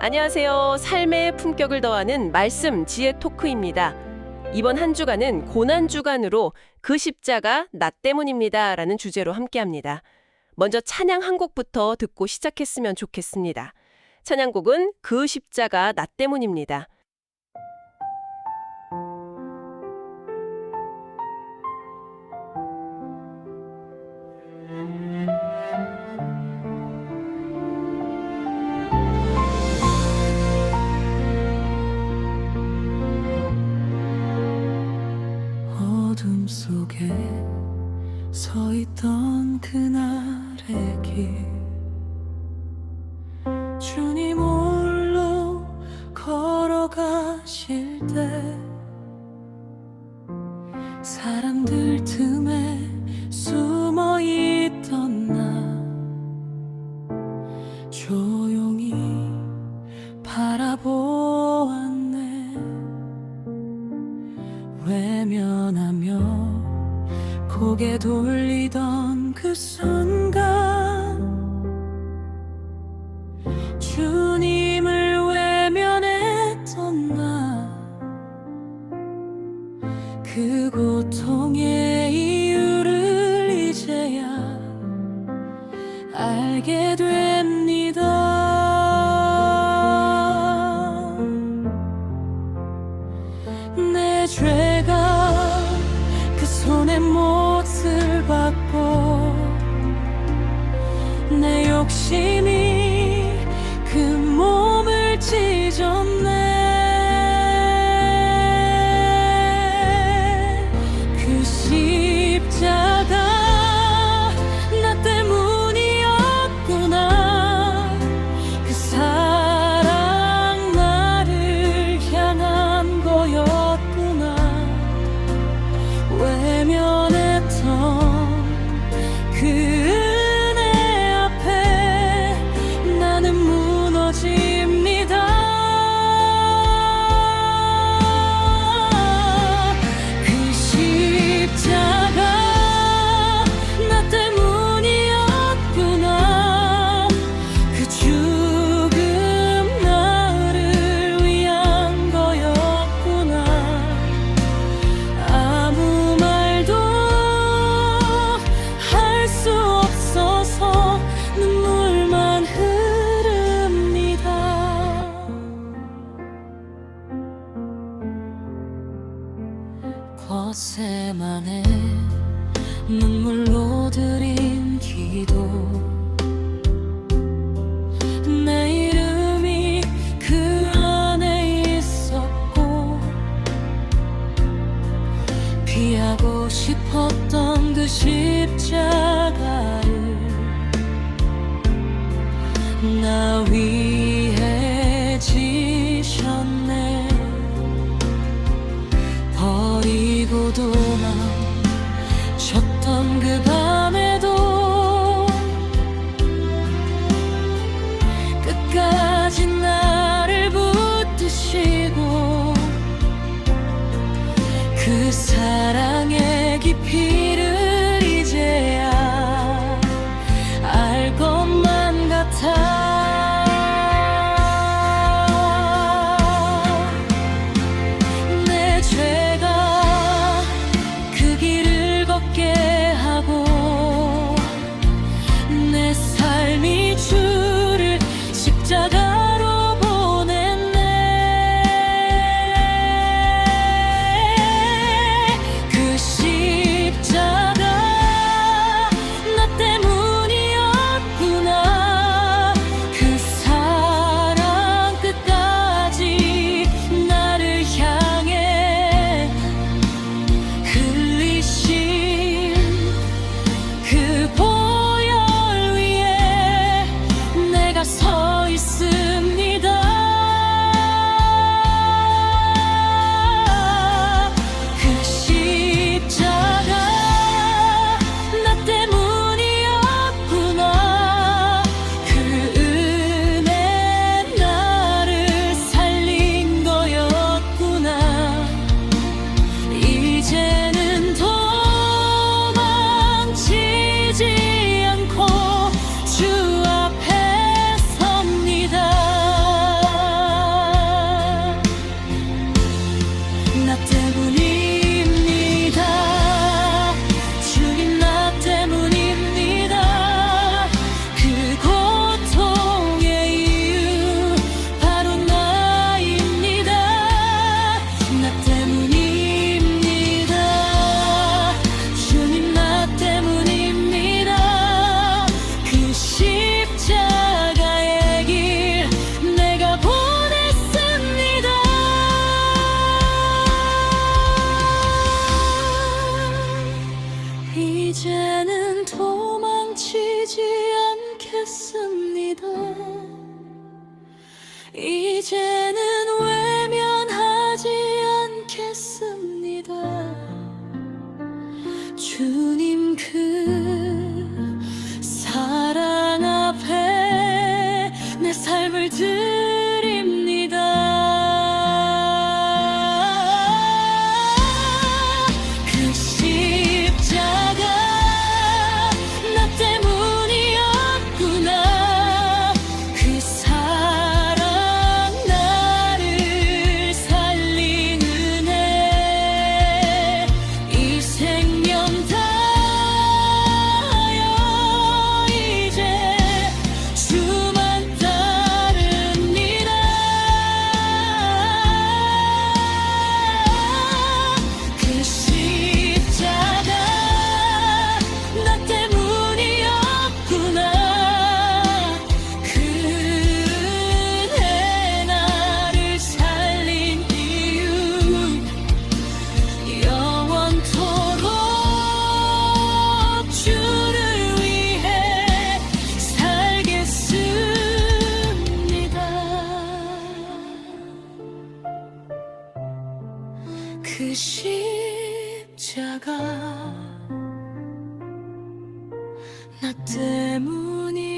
안녕하세요. 삶의 품격을 더하는 말씀 지혜 토크입니다. 이번 한 주간은 고난 주간으로 그 십자가 나 때문입니다 라는 주제로 함께합니다. 먼저 찬양 한 곡부터 듣고 시작했으면 좋겠습니다. 찬양곡은 그 십자가 나 때문입니다. 어둠 속에 서 있던 그날의 길, 주님 홀로 걸어가실 때 사람들 틈에 숨어 있던 나 조용히 바라보았네. 외면하며 고개 돌리던 그 순간 주님을 외면했던 나, 그 고통의 이유를 이제야 알게 됩니다. 내 죄가 그 손에 못을 박고 내 욕심이 그 몸을 찢었네. 그 십자가 나 때문이었구나. 그 사랑 나를 향한 거였구나. 외면했던 그 은혜 앞에 나는 무너집니다. 그 십자가 나 때문이었구나. 그 죽음 나를 위한 거였구나. 아무 말도 할 수 없어서 눈물만 흐릅니다. 겉세만에 눈물로 드린 기도, 내 이름이 그 안에 있었고 피하고 싶었던 그 십자가를 나 위해 지셨네. 버리고 도망쳤던 그 밤에도 끝까지 나를 붙드시고 그 사랑의 깊이를 이제야 알 것만 같아. 내 죄가 그 길을 걷게 하고 내 삶이 주를 십자가로 보냈네. 그 십자가 이제는 외면하지 않겠습니다. 주님 그 사랑 앞에 내 삶을 드립니다. 그 십자가 나 때문이었구나. 그 사랑 나를 살린 은혜 이 생명 다하여 이제 주만 따릅니다. 그 십자가 나 때문이었구나. 그 은혜 나를 살린 이유 영원토록 주를 위해 살겠습니다. 그 십자가 나 때문이었구나.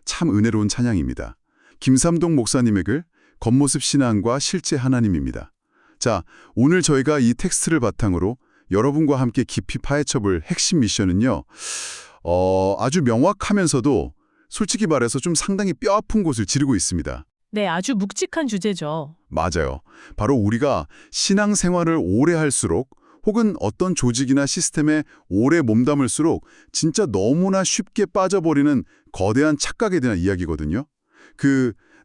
참 은혜로운 찬양입니다. 김삼동 목사님의 글 겉모습 신앙과 실제 하나님입니다. 자, 오늘 저희가 이 텍스트를 바탕으로 여러분과 함께 깊이 파헤쳐볼 핵심 미션은요. 아주 명확하면서도 솔직히 말해서 좀 상당히 뼈아픈 곳을 찌르고 있습니다. 네, 아주 묵직한 주제죠. 맞아요. 바로 우리가 신앙생활을 오래 할수록 혹은 어떤 조직이나 시스템에 오래 몸담을수록 진짜 너무나 쉽게 빠져버리는 거대한 착각에 대한 이야기거든요.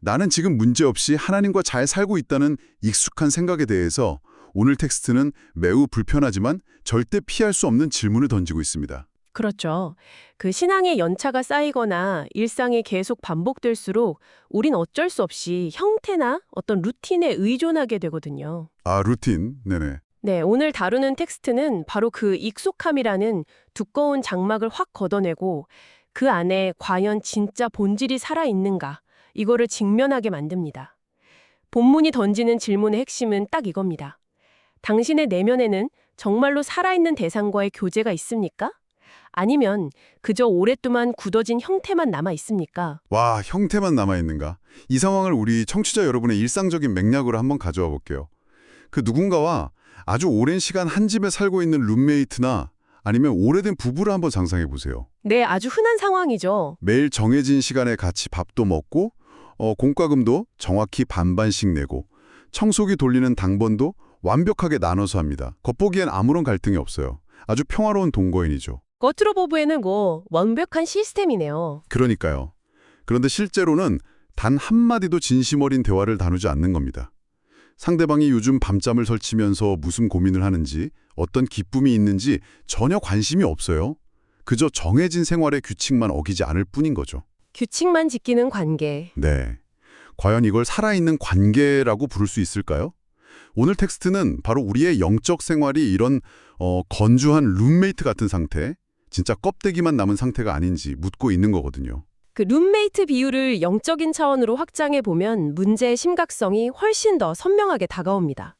나는 지금 문제없이 하나님과 잘 살고 있다는 익숙한 생각에 대해서 오늘 텍스트는 매우 불편하지만 절대 피할 수 없는 질문을 던지고 있습니다. 그렇죠. 그 신앙의 연차가 쌓이거나 일상이 계속 반복될수록 우린 어쩔 수 없이 형태나 어떤 루틴에 의존하게 되거든요. 아, 루틴. 네네. 네, 오늘 다루는 텍스트는 바로 그 익숙함이라는 두꺼운 장막을 확 걷어내고 그 안에 과연 진짜 본질이 살아있는가, 이거를 직면하게 만듭니다. 본문이 던지는 질문의 핵심은 딱 이겁니다. 당신의 내면에는 정말로 살아있는 대상과의 교제가 있습니까? 아니면 그저 오랫동안 굳어진 형태만 남아 있습니까? 와, 형태만 남아있는가? 이 상황을 우리 청취자 여러분의 일상적인 맥락으로 한번 가져와 볼게요. 그 누군가와 아주 오랜 시간 한 집에 살고 있는 룸메이트나 아니면 오래된 부부를 한번 상상해 보세요. 네, 아주 흔한 상황이죠. 매일 정해진 시간에 같이 밥도 먹고 공과금도 정확히 반반씩 내고 청소기 돌리는 당번도 완벽하게 나눠서 합니다. 겉보기엔 아무런 갈등이 없어요. 아주 평화로운 동거인이죠. 겉으로 보기에는 완벽한 시스템이네요. 그러니까요. 그런데 실제로는 단 한마디도 진심 어린 대화를 나누지 않는 겁니다. 상대방이 요즘 밤잠을 설치면서 무슨 고민을 하는지, 어떤 기쁨이 있는지 전혀 관심이 없어요. 그저 정해진 생활의 규칙만 어기지 않을 뿐인 거죠. 규칙만 지키는 관계. 네. 과연 이걸 살아있는 관계라고 부를 수 있을까요? 오늘 텍스트는 바로 우리의 영적 생활이 이런 건조한 룸메이트 같은 상태, 진짜 껍데기만 남은 상태가 아닌지 묻고 있는 거거든요. 그 룸메이트 비유를 영적인 차원으로 확장해 보면 문제의 심각성이 훨씬 더 선명하게 다가옵니다.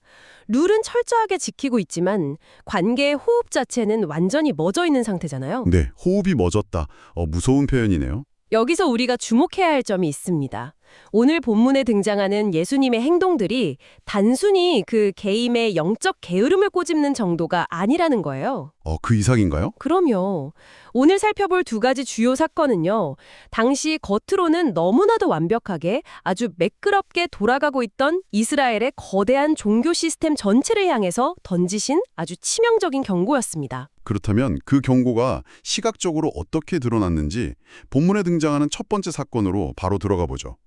룰은 철저하게 지키고 있지만 관계의 호흡 자체는 완전히 멎어 있는 상태잖아요. 네, 호흡이 멎었다. 무서운 표현이네요. 여기서 우리가 주목해야 할 점이 있습니다. 오늘 본문에 등장하는 예수님의 행동들이 단순히 그 개인의 영적 게으름을 꼬집는 정도가 아니라는 거예요. 그 이상인가요? 그럼요. 오늘 살펴볼 두 가지 주요 사건은요. 당시 겉으로는 너무나도 완벽하게 아주 매끄럽게 돌아가고 있던 이스라엘의 거대한 종교 시스템 전체를 향해서 던지신 아주 치명적인 경고였습니다. 그렇다면 그 경고가 시각적으로 어떻게 드러났는지 본문에 등장하는 첫 번째 사건으로 바로 들어가 보죠.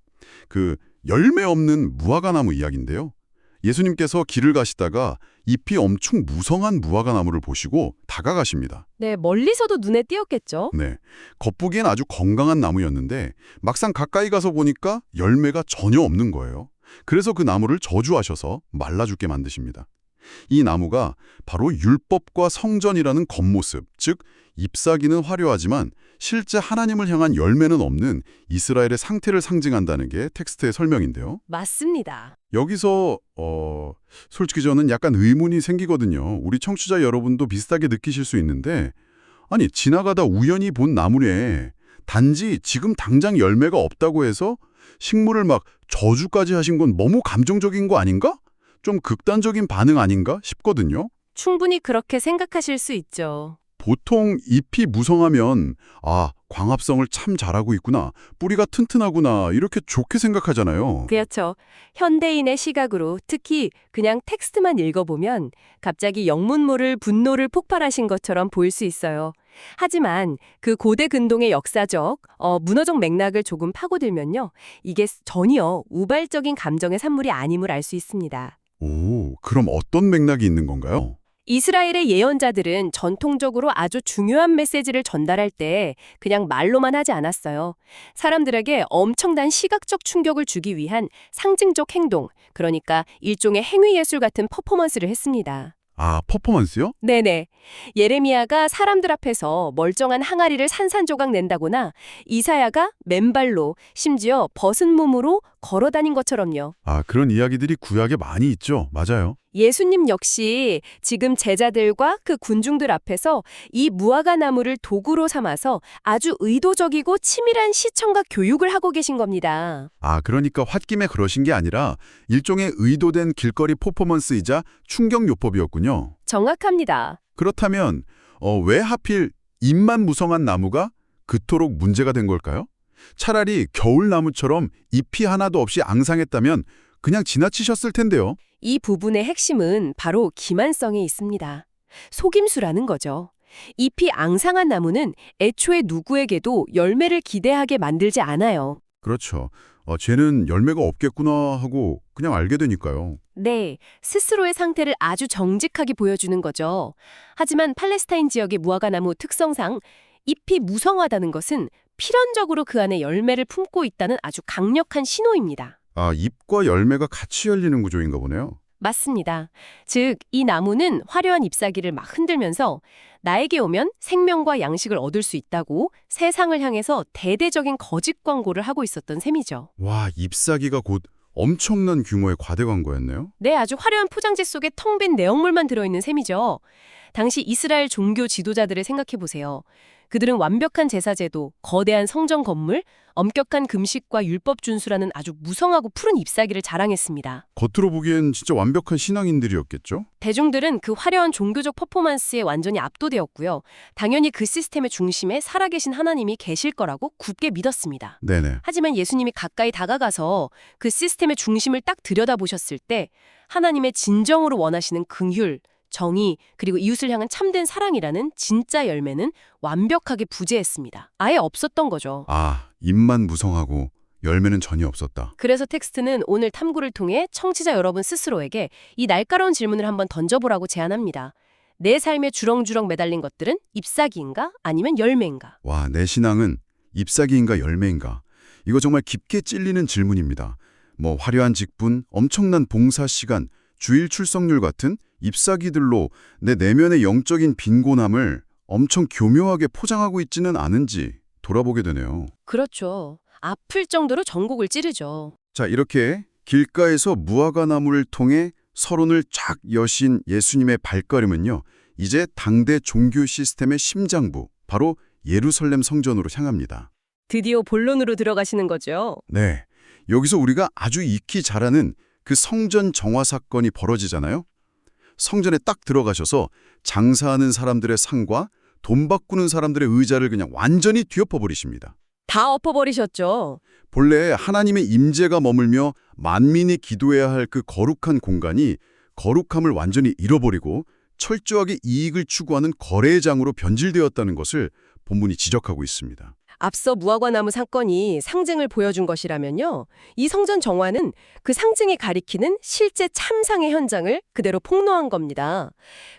그 열매 없는 무화과나무 이야기인데요. 예수님께서 길을 가시다가 잎이 엄청 무성한 무화과나무를 보시고 다가가십니다. 네, 멀리서도 눈에 띄었겠죠. 네, 겉보기엔 아주 건강한 나무였는데 막상 가까이 가서 보니까 열매가 전혀 없는 거예요. 그래서 그 나무를 저주하셔서 말라 죽게 만드십니다. 이 나무가 바로 율법과 성전이라는 겉모습, 즉 잎사귀는 화려하지만 실제 하나님을 향한 열매는 없는 이스라엘의 상태를 상징한다는 게 텍스트의 설명인데요. 맞습니다. 여기서 솔직히 저는 약간 의문이 생기거든요. 우리 청취자 여러분도 비슷하게 느끼실 수 있는데 아니 지나가다 우연히 본 나무에 단지 지금 당장 열매가 없다고 해서 식물을 막 저주까지 하신 건 너무 감정적인 거 아닌가? 좀 극단적인 반응 아닌가 싶거든요. 충분히 그렇게 생각하실 수 있죠. 보통 잎이 무성하면 아, 광합성을 참 잘하고 있구나, 뿌리가 튼튼하구나 이렇게 좋게 생각하잖아요. 그렇죠. 현대인의 시각으로 특히 그냥 텍스트만 읽어보면 갑자기 영문모를 분노를 폭발하신 것처럼 보일 수 있어요. 하지만 그 고대 근동의 역사적, 문화적 맥락을 조금 파고들면요. 이게 전혀 우발적인 감정의 산물이 아님을 알 수 있습니다. 오, 그럼 어떤 맥락이 있는 건가요? 이스라엘의 예언자들은 전통적으로 아주 중요한 메시지를 전달할 때 그냥 말로만 하지 않았어요. 사람들에게 엄청난 시각적 충격을 주기 위한 상징적 행동, 그러니까 일종의 행위예술 같은 퍼포먼스를 했습니다. 아, 퍼포먼스요? 네네. 예레미야가 사람들 앞에서 멀쩡한 항아리를 산산조각 낸다거나 이사야가 맨발로 심지어 벗은 몸으로 걸어다닌 것처럼요. 아, 그런 이야기들이 구약에 많이 있죠. 맞아요. 예수님 역시 지금 제자들과 그 군중들 앞에서 이 무화과 나무를 도구로 삼아서 아주 의도적이고 치밀한 시청과 교육을 하고 계신 겁니다. 아, 그러니까 홧김에 그러신 게 아니라 일종의 의도된 길거리 퍼포먼스이자 충격요법이었군요. 정확합니다. 그렇다면 왜 하필 잎만 무성한 나무가 그토록 문제가 된 걸까요? 차라리 겨울나무처럼 잎이 하나도 없이 앙상했다면 그냥 지나치셨을 텐데요. 이 부분의 핵심은 바로 기만성에 있습니다. 속임수라는 거죠. 잎이 앙상한 나무는 애초에 누구에게도 열매를 기대하게 만들지 않아요. 그렇죠. 쟤는 열매가 없겠구나 하고 그냥 알게 되니까요. 네, 스스로의 상태를 아주 정직하게 보여주는 거죠. 하지만 팔레스타인 지역의 무화과나무 특성상 잎이 무성하다는 것은 필연적으로 그 안에 열매를 품고 있다는 아주 강력한 신호입니다. 아, 잎과 열매가 같이 열리는 구조인가 보네요. 맞습니다. 즉, 이 나무는 화려한 잎사귀를 막 흔들면서 나에게 오면 생명과 양식을 얻을 수 있다고 세상을 향해서 대대적인 거짓 광고를 하고 있었던 셈이죠. 와, 잎사귀가 곧 엄청난 규모의 과대 광고였네요. 네, 아주 화려한 포장지 속에 텅 빈 내용물만 들어있는 셈이죠. 당시 이스라엘 종교 지도자들을 생각해보세요. 그들은 완벽한 제사제도, 거대한 성전 건물, 엄격한 금식과 율법 준수라는 아주 무성하고 푸른 잎사귀를 자랑했습니다. 겉으로 보기엔 진짜 완벽한 신앙인들이었겠죠? 대중들은 그 화려한 종교적 퍼포먼스에 완전히 압도되었고요. 당연히 그 시스템의 중심에 살아계신 하나님이 계실 거라고 굳게 믿었습니다. 네네. 하지만 예수님이 가까이 다가가서 그 시스템의 중심을 딱 들여다보셨을 때 하나님의 진정으로 원하시는 긍휼, 정의, 그리고 이웃을 향한 참된 사랑이라는 진짜 열매는 완벽하게 부재했습니다. 아예 없었던 거죠. 아, 잎만 무성하고 열매는 전혀 없었다. 그래서 텍스트는 오늘 탐구를 통해 청취자 여러분 스스로에게 이 날카로운 질문을 한번 던져보라고 제안합니다. 내 삶에 주렁주렁 매달린 것들은 잎사귀인가 아니면 열매인가? 와, 내 신앙은 잎사귀인가 열매인가? 이거 정말 깊게 찔리는 질문입니다. 뭐 화려한 직분, 엄청난 봉사 시간, 주일 출석률 같은 잎사귀들로 내 내면의 영적인 빈곤함을 엄청 교묘하게 포장하고 있지는 않은지 돌아보게 되네요. 그렇죠. 아플 정도로 전곡을 찌르죠. 자, 이렇게 길가에서 무화과 나무를 통해 서론을 쫙 여신 예수님의 발걸음은요, 이제 당대 종교 시스템의 심장부, 바로 예루살렘 성전으로 향합니다. 드디어 본론으로 들어가시는 거죠. 네, 여기서 우리가 아주 익히 잘 아는 그 성전 정화 사건이 벌어지잖아요. 성전에 딱 들어가셔서 장사하는 사람들의 상과 돈 바꾸는 사람들의 의자를 그냥 완전히 뒤엎어버리십니다. 다 엎어버리셨죠. 본래 하나님의 임재가 머물며 만민이 기도해야 할 그 거룩한 공간이 거룩함을 완전히 잃어버리고 철저하게 이익을 추구하는 거래장으로 변질되었다는 것을 본문이 지적하고 있습니다. 앞서 무화과나무 사건이 상징을 보여준 것이라면요. 이 성전 정화는 그 상징이 가리키는 실제 참상의 현장을 그대로 폭로한 겁니다.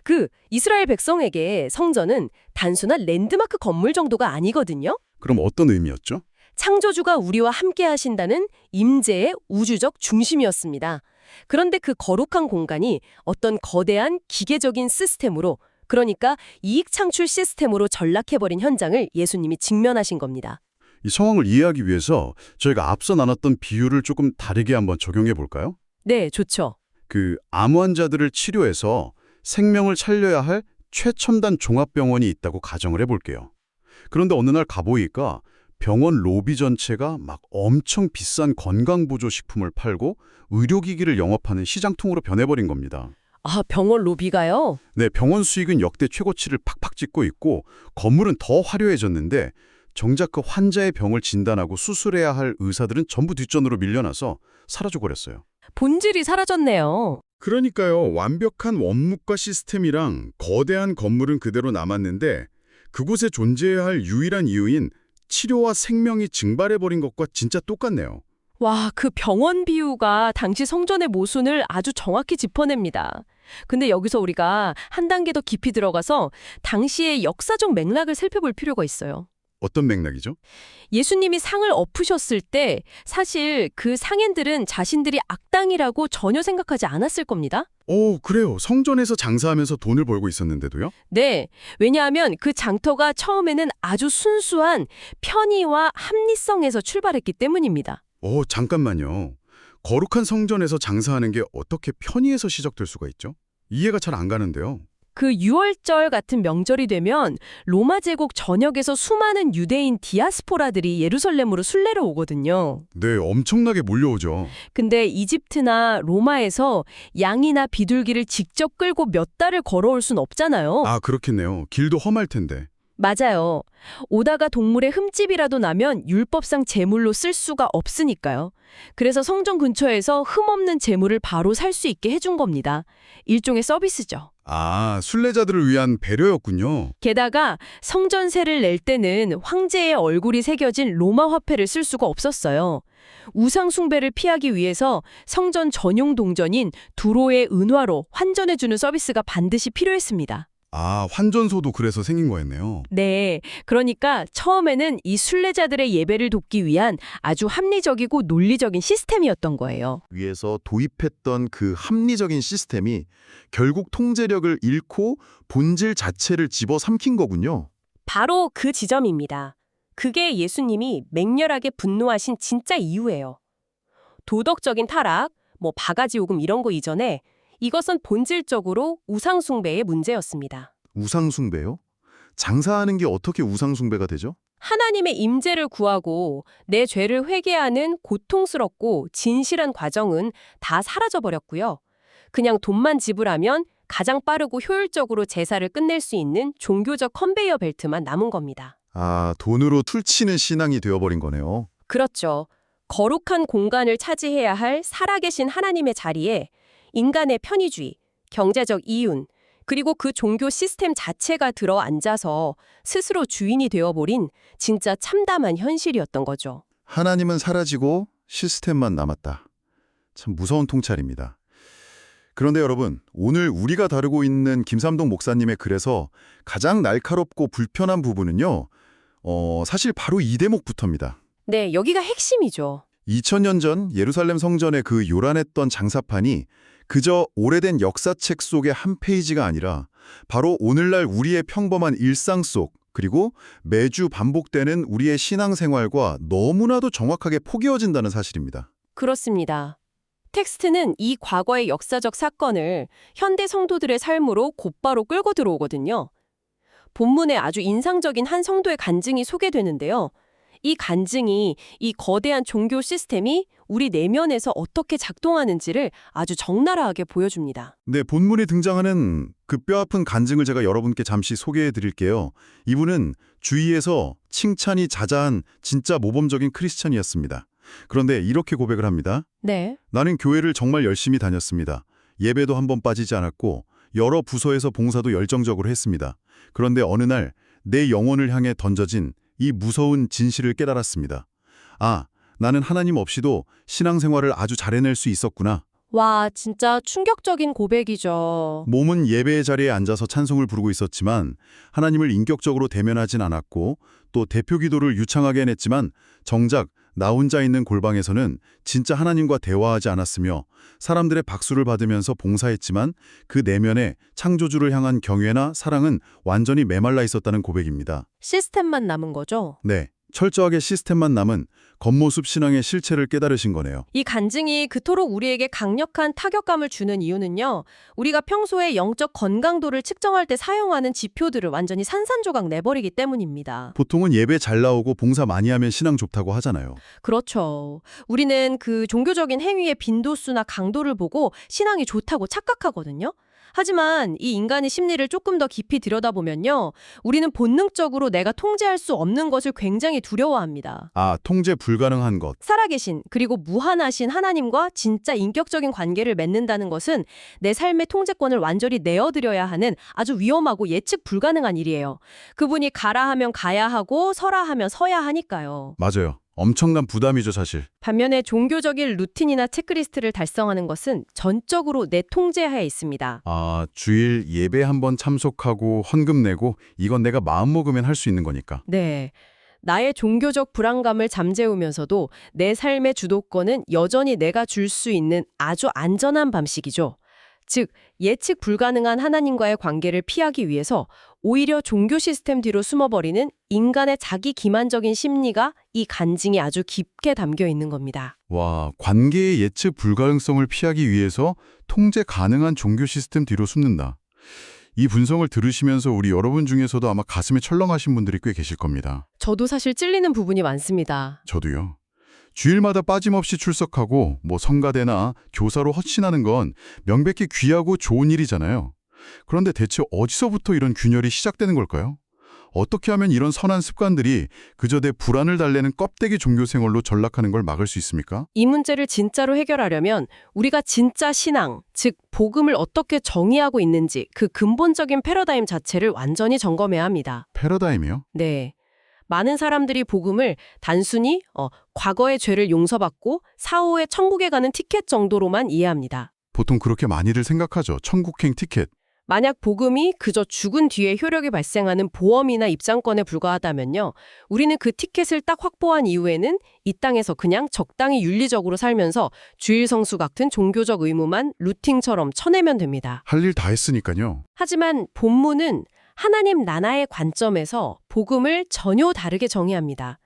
그 이스라엘 백성에게 성전은 단순한 랜드마크 건물 정도가 아니거든요. 그럼 어떤 의미였죠? 창조주가 우리와 함께 하신다는 임재의 우주적 중심이었습니다. 그런데 그 거룩한 공간이 어떤 거대한 기계적인 시스템으로, 그러니까 이익 창출 시스템으로 전락해버린 현장을 예수님이 직면하신 겁니다. 이 상황을 이해하기 위해서 저희가 앞서 나눴던 비유를 조금 다르게 한번 적용해 볼까요? 네, 좋죠. 그 암 환자들을 치료해서 생명을 살려야 할 최첨단 종합병원이 있다고 가정을 해볼게요. 그런데 어느 날 가보니까 병원 로비 전체가 막 엄청 비싼 건강보조식품을 팔고 의료기기를 영업하는 시장통으로 변해버린 겁니다. 아, 병원 로비가요? 네, 병원 수익은 역대 최고치를 팍팍 찍고 있고 건물은 더 화려해졌는데 정작 그 환자의 병을 진단하고 수술해야 할 의사들은 전부 뒷전으로 밀려나서 사라져버렸어요. 본질이 사라졌네요. 그러니까요. 완벽한 원목과 시스템이랑 거대한 건물은 그대로 남았는데 그곳에 존재해야 할 유일한 이유인 치료와 생명이 증발해버린 것과 진짜 똑같네요. 와, 그 병원 비유가 당시 성전의 모순을 아주 정확히 짚어냅니다. 근데 여기서 우리가 한 단계 더 깊이 들어가서 당시의 역사적 맥락을 살펴볼 필요가 있어요. 어떤 맥락이죠? 예수님이 상을 엎으셨을 때 사실 그 상인들은 자신들이 악당이라고 전혀 생각하지 않았을 겁니다. 오, 그래요. 성전에서 장사하면서 돈을 벌고 있었는데도요? 네, 왜냐하면 그 장터가 처음에는 아주 순수한 편의와 합리성에서 출발했기 때문입니다. 오, 잠깐만요. 거룩한 성전에서 장사하는 게 어떻게 편의에서 시작될 수가 있죠? 이해가 잘 안 가는데요. 그 유월절 같은 명절이 되면 로마 제국 전역에서 수많은 유대인 디아스포라들이 예루살렘으로 순례를 오거든요. 네, 엄청나게 몰려오죠. 근데 이집트나 로마에서 양이나 비둘기를 직접 끌고 몇 달을 걸어올 순 없잖아요. 아, 그렇겠네요. 길도 험할 텐데. 맞아요. 오다가 동물의 흠집이라도 나면 율법상 제물로 쓸 수가 없으니까요. 그래서 성전 근처에서 흠없는 제물을 바로 살 수 있게 해준 겁니다. 일종의 서비스죠. 아, 순례자들을 위한 배려였군요. 게다가 성전세를 낼 때는 황제의 얼굴이 새겨진 로마 화폐를 쓸 수가 없었어요. 우상 숭배를 피하기 위해서 성전 전용 동전인 두로의 은화로 환전해주는 서비스가 반드시 필요했습니다. 아, 환전소도 그래서 생긴 거였네요. 네, 그러니까 처음에는 이 순례자들의 예배를 돕기 위한 아주 합리적이고 논리적인 시스템이었던 거예요. 위에서 도입했던 그 합리적인 시스템이 결국 통제력을 잃고 본질 자체를 집어삼킨 거군요. 바로 그 지점입니다. 그게 예수님이 맹렬하게 분노하신 진짜 이유예요. 도덕적인 타락, 바가지 요금 이런 거 이전에 이것은 본질적으로 우상숭배의 문제였습니다. 우상숭배요? 장사하는 게 어떻게 우상숭배가 되죠? 하나님의 임재를 구하고 내 죄를 회개하는 고통스럽고 진실한 과정은 다 사라져버렸고요. 그냥 돈만 지불하면 가장 빠르고 효율적으로 제사를 끝낼 수 있는 종교적 컨베이어 벨트만 남은 겁니다. 아, 돈으로 툴치는 신앙이 되어버린 거네요. 그렇죠. 거룩한 공간을 차지해야 할 살아계신 하나님의 자리에 인간의 편의주의, 경제적 이윤, 그리고 그 종교 시스템 자체가 들어앉아서 스스로 주인이 되어버린 진짜 참담한 현실이었던 거죠. 하나님은 사라지고 시스템만 남았다. 참 무서운 통찰입니다. 그런데 여러분, 오늘 우리가 다루고 있는 김삼동 목사님의 글에서 가장 날카롭고 불편한 부분은요. 사실 바로 이 대목부터입니다. 네, 여기가 핵심이죠. 2000년 전 예루살렘 성전의 그 요란했던 장사판이 그저 오래된 역사책 속의 한 페이지가 아니라 바로 오늘날 우리의 평범한 일상 속 그리고 매주 반복되는 우리의 신앙생활과 너무나도 정확하게 포개어진다는 사실입니다. 그렇습니다. 텍스트는 이 과거의 역사적 사건을 현대 성도들의 삶으로 곧바로 끌고 들어오거든요. 본문에 아주 인상적인 한 성도의 간증이 소개되는데요. 이 간증이 이 거대한 종교 시스템이 우리 내면에서 어떻게 작동하는지를 아주 적나라하게 보여줍니다. 네, 본문에 등장하는 그 뼈아픈 간증을 제가 여러분께 잠시 소개해 드릴게요. 이분은 주위에서 칭찬이 자자한 진짜 모범적인 크리스천이었습니다. 그런데 이렇게 고백을 합니다. 네. 나는 교회를 정말 열심히 다녔습니다. 예배도 한 번 빠지지 않았고 여러 부서에서 봉사도 열정적으로 했습니다. 그런데 어느 날 내 영혼을 향해 던져진 이 무서운 진실을 깨달았습니다. 아, 나는 하나님 없이도 신앙생활을 아주 잘 해낼 수 있었구나. 와, 진짜 충격적인 고백이죠. 몸은 예배의 자리에 앉아서 찬송을 부르고 있었지만 하나님을 인격적으로 대면하진 않았고 또 대표 기도를 유창하게 해냈지만 정작 나 혼자 있는 골방에서는 진짜 하나님과 대화하지 않았으며 사람들의 박수를 받으면서 봉사했지만 그 내면에 창조주를 향한 경외나 사랑은 완전히 메말라 있었다는 고백입니다. 시스템만 남은 거죠. 네, 철저하게 시스템만 남은 겉모습 신앙의 실체를 깨달으신 거네요. 이 간증이 그토록 우리에게 강력한 타격감을 주는 이유는요. 우리가 평소에 영적 건강도를 측정할 때 사용하는 지표들을 완전히 산산조각 내버리기 때문입니다. 보통은 예배 잘 나오고 봉사 많이 하면 신앙 좋다고 하잖아요. 그렇죠. 우리는 그 종교적인 행위의 빈도수나 강도를 보고 신앙이 좋다고 착각하거든요. 하지만 이 인간의 심리를 조금 더 깊이 들여다보면요. 우리는 본능적으로 내가 통제할 수 없는 것을 굉장히 두려워합니다. 아, 통제 불가능한 것. 살아계신 그리고 무한하신 하나님과 진짜 인격적인 관계를 맺는다는 것은 내 삶의 통제권을 완전히 내어드려야 하는 아주 위험하고 예측 불가능한 일이에요. 그분이 가라 하면 가야 하고 서라 하면 서야 하니까요. 맞아요. 엄청난 부담이죠, 사실. 반면에 종교적인 루틴이나 체크리스트를 달성하는 것은 전적으로 내 통제하에 있습니다. 아, 주일 예배 한번 참석하고 헌금 내고 이건 내가 마음먹으면 할 수 있는 거니까. 네. 나의 종교적 불안감을 잠재우면서도 내 삶의 주도권은 여전히 내가 줄 수 있는 아주 안전한 방식이죠. 즉, 예측 불가능한 하나님과의 관계를 피하기 위해서 오히려 종교 시스템 뒤로 숨어버리는 인간의 자기 기만적인 심리가 이 간증에 아주 깊게 담겨 있는 겁니다. 와, 관계의 예측 불가능성을 피하기 위해서 통제 가능한 종교 시스템 뒤로 숨는다. 이 분석을 들으시면서 우리 여러분 중에서도 아마 가슴에 철렁하신 분들이 꽤 계실 겁니다. 저도 사실 찔리는 부분이 많습니다. 저도요. 주일마다 빠짐없이 출석하고 성가대나 교사로 헌신하는 건 명백히 귀하고 좋은 일이잖아요. 그런데 대체 어디서부터 이런 균열이 시작되는 걸까요? 어떻게 하면 이런 선한 습관들이 그저 내 불안을 달래는 껍데기 종교 생활로 전락하는 걸 막을 수 있습니까? 이 문제를 진짜로 해결하려면 우리가 진짜 신앙, 즉 복음을 어떻게 정의하고 있는지 그 근본적인 패러다임 자체를 완전히 점검해야 합니다. 패러다임이요? 네. 많은 사람들이 복음을 단순히 과거의 죄를 용서받고 사후에 천국에 가는 티켓 정도로만 이해합니다. 보통 그렇게 많이들 생각하죠. 천국행 티켓. 만약 복음이 그저 죽은 뒤에 효력이 발생하는 보험이나 입장권에 불과하다면요. 우리는 그 티켓을 딱 확보한 이후에는 이 땅에서 그냥 적당히 윤리적으로 살면서 주일 성수 같은 종교적 의무만 루틴처럼 쳐내면 됩니다. 할 일 다 했으니까요. 하지만 본문은 하나님 나라의 관점에서 복음을 전혀 다르게 정의합니다.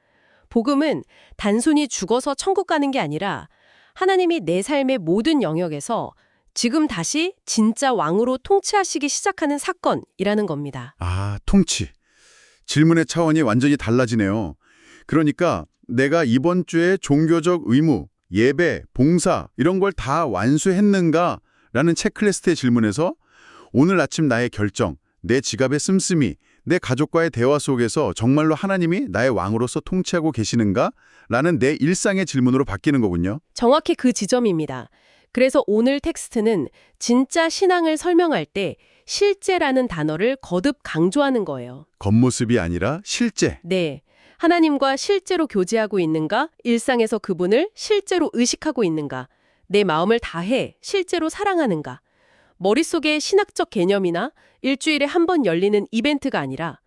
복음은 단순히 죽어서 천국 가는 게 아니라 하나님이 내 삶의 모든 영역에서 지금 다시 진짜 왕으로 통치하시기 시작하는 사건이라는 겁니다. 아, 통치. 질문의 차원이 완전히 달라지네요. 그러니까 내가 이번 주에 종교적 의무, 예배, 봉사 이런 걸 다 완수했는가? 라는 체크리스트의 질문에서 오늘 아침 나의 결정, 내 지갑의 씀씀이, 내 가족과의 대화 속에서 정말로 하나님이 나의 왕으로서 통치하고 계시는가? 라는 내 일상의 질문으로 바뀌는 거군요. 정확히 그 지점입니다. 그래서 오늘 텍스트는 진짜 신앙을 설명할 때 실제라는 단어를 거듭 강조하는 거예요. 겉모습이 아니라 실제. 네. 하나님과 실제로 교제하고 있는가? 일상에서 그분을 실제로 의식하고 있는가? 내 마음을 다해 실제로 사랑하는가? 머릿속의 신학적 개념이나 일주일에 한 번 열리는 이벤트가 아니라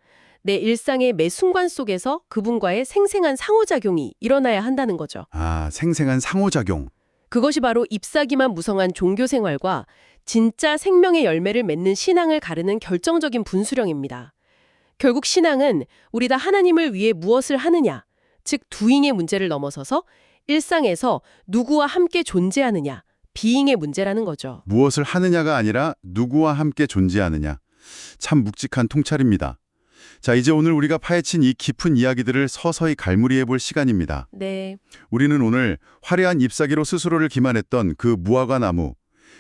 내 일상의 매 순간 속에서 그분과의 생생한 상호작용이 일어나야 한다는 거죠. 아, 생생한 상호작용. 그것이 바로 잎사귀만 무성한 종교 생활과 진짜 생명의 열매를 맺는 신앙을 가르는 결정적인 분수령입니다. 결국 신앙은 우리 다 하나님을 위해 무엇을 하느냐, 즉 두잉의 문제를 넘어서서 일상에서 누구와 함께 존재하느냐, 비잉의 문제라는 거죠. 무엇을 하느냐가 아니라 누구와 함께 존재하느냐. 참 묵직한 통찰입니다. 자, 이제 오늘 우리가 파헤친 이 깊은 이야기들을 서서히 갈무리해 볼 시간입니다. 네. 우리는 오늘 화려한 잎사귀로 스스로를 기만했던 그 무화과 나무,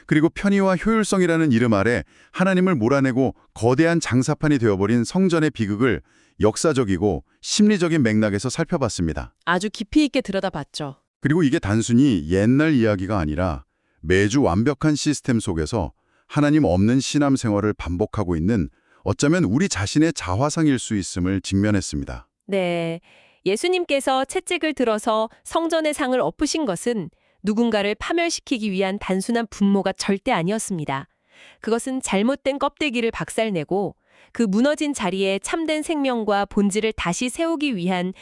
그리고 편의와 효율성이라는 이름 아래 하나님을 몰아내고 거대한 장사판이 되어버린 성전의 비극을 역사적이고 심리적인 맥락에서 살펴봤습니다. 아주 깊이 있게 들여다봤죠. 그리고 이게 단순히 옛날 이야기가 아니라 매주 완벽한 시스템 속에서 하나님 없는 신앙 생활을 반복하고 있는 어쩌면 우리 자신의 자화상일 수 있음을 직면했습니다. 네. 예수님께서 채찍을 들어서 성전의 상을 엎으신 것은 누군가를 파멸시키기 위한 단순한 분모가 절대 아니었습니다. 그것은 잘못된 껍데기를 박살내고 그 무너진 자리에 참된 생명과 본질을 다시 세우기 위한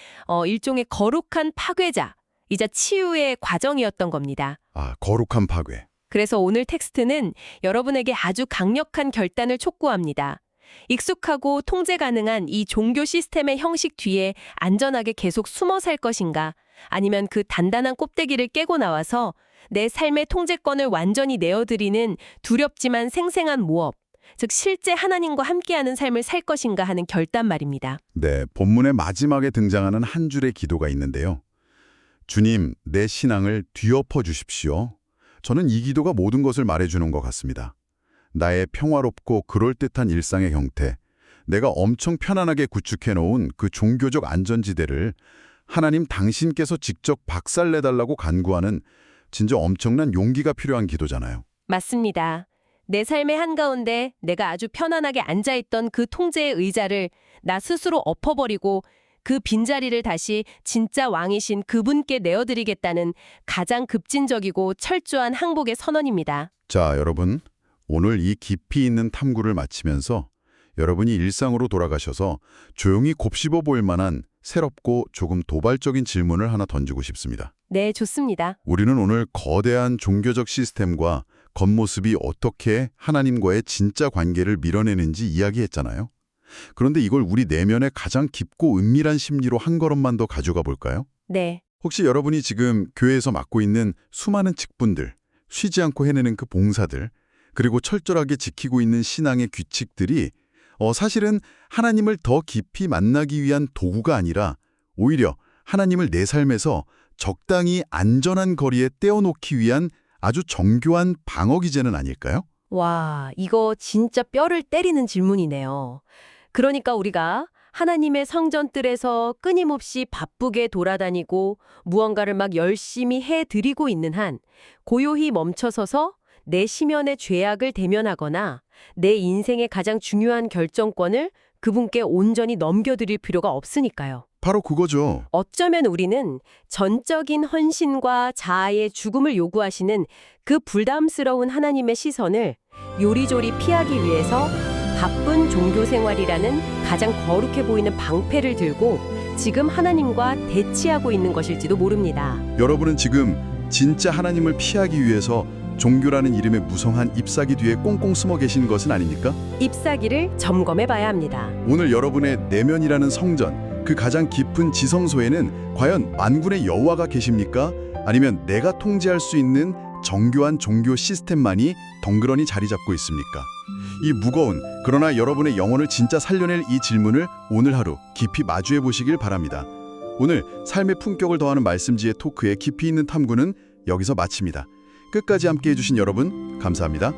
일종의 거룩한 파괴자이자 치유의 과정이었던 겁니다. 아, 거룩한 파괴. 그래서 오늘 텍스트는 여러분에게 아주 강력한 결단을 촉구합니다. 익숙하고 통제 가능한 이 종교 시스템의 형식 뒤에 안전하게 계속 숨어 살 것인가, 아니면 그 단단한 껍데기를 깨고 나와서 내 삶의 통제권을 완전히 내어드리는 두렵지만 생생한 모업, 즉 실제 하나님과 함께하는 삶을 살 것인가 하는 결단 말입니다. 네, 본문의 마지막에 등장하는 한 줄의 기도가 있는데요. 주님, 내 신앙을 뒤엎어 주십시오. 저는 이 기도가 모든 것을 말해주는 것 같습니다. 나의 평화롭고 그럴듯한 일상의 형태, 내가 엄청 편안하게 구축해놓은 그 종교적 안전지대를 하나님 당신께서 직접 박살내달라고 간구하는 진짜 엄청난 용기가 필요한 기도잖아요. 맞습니다. 내 삶의 한가운데 내가 아주 편안하게 앉아있던 그 통제의 의자를 나 스스로 엎어버리고 그 빈자리를 다시 진짜 왕이신 그분께 내어드리겠다는 가장 급진적이고 철저한 항복의 선언입니다. 자, 여러분, 오늘 이 깊이 있는 탐구를 마치면서 여러분이 일상으로 돌아가셔서 조용히 곱씹어 볼 만한 새롭고 조금 도발적인 질문을 하나 던지고 싶습니다. 네, 좋습니다. 우리는 오늘 거대한 종교적 시스템과 겉모습이 어떻게 하나님과의 진짜 관계를 밀어내는지 이야기했잖아요. 그런데 이걸 우리 내면의 가장 깊고 은밀한 심리로 한 걸음만 더 가져가 볼까요? 네. 혹시 여러분이 지금 교회에서 맡고 있는 수많은 직분들, 쉬지 않고 해내는 그 봉사들, 그리고 철저하게 지키고 있는 신앙의 규칙들이 사실은 하나님을 더 깊이 만나기 위한 도구가 아니라 오히려 하나님을 내 삶에서 적당히 안전한 거리에 떼어놓기 위한 아주 정교한 방어 기제는 아닐까요? 와, 이거 진짜 뼈를 때리는 질문이네요. 그러니까 우리가 하나님의 성전뜰에서 끊임없이 바쁘게 돌아다니고 무언가를 막 열심히 해드리고 있는 한 고요히 멈춰서서 내 심연의 죄악을 대면하거나 내 인생의 가장 중요한 결정권을 그분께 온전히 넘겨드릴 필요가 없으니까요. 바로 그거죠. 어쩌면 우리는 전적인 헌신과 자아의 죽음을 요구하시는 그 부담스러운 하나님의 시선을 요리조리 피하기 위해서 바쁜 종교 생활이라는 가장 거룩해 보이는 방패를 들고 지금 하나님과 대치하고 있는 것일지도 모릅니다. 여러분은 지금 진짜 하나님을 피하기 위해서 종교라는 이름의 무성한 잎사귀 뒤에 꽁꽁 숨어 계신 것은 아닙니까? 잎사귀를 점검해 봐야 합니다. 오늘 여러분의 내면이라는 성전, 그 가장 깊은 지성소에는 과연 만군의 여호와가 계십니까? 아니면 내가 통제할 수 있는 정교한 종교 시스템만이 덩그러니 자리 잡고 있습니까? 이 무거운 그러나 여러분의 영혼을 진짜 살려낼 이 질문을 오늘 하루 깊이 마주해 보시길 바랍니다. 오늘 삶의 품격을 더하는 말씀지의 토크의 깊이 있는 탐구는 여기서 마칩니다. 끝까지 함께해 주신 여러분 감사합니다.